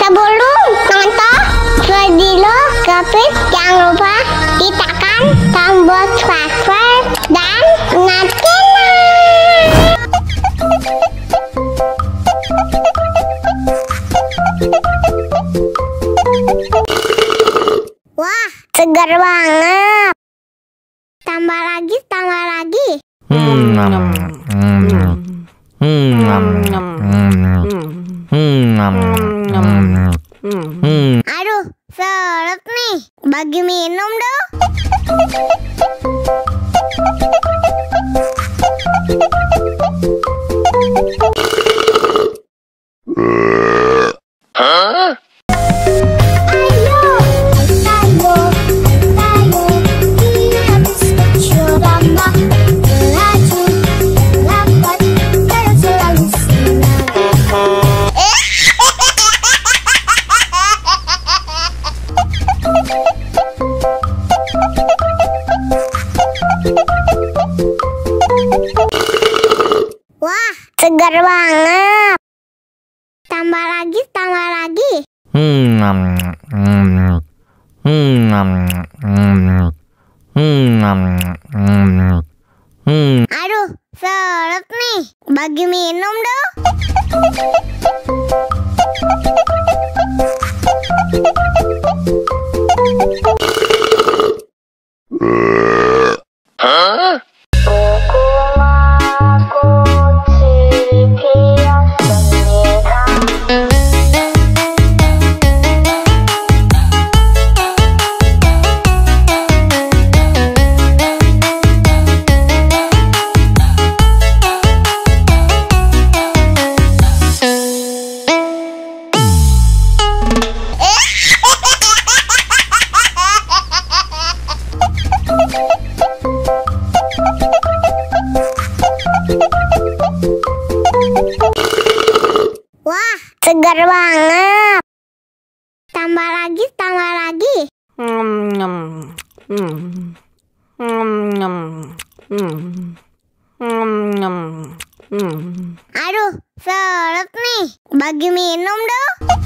Sebelum nonton video Gapit, jangan lupa tekan tombol subscribe dan nyalakan. Wah, segar banget. Tambah lagi, tambah lagi. Aduh, seret nih. Bagi minum dong. Wah, segar banget. Tambah lagi, tambah lagi. Aduh, seret nih. Bagi minum dong. Wah, segar banget. Tambah lagi, tambah lagi. Aduh, seret nih. Bagi minum dong.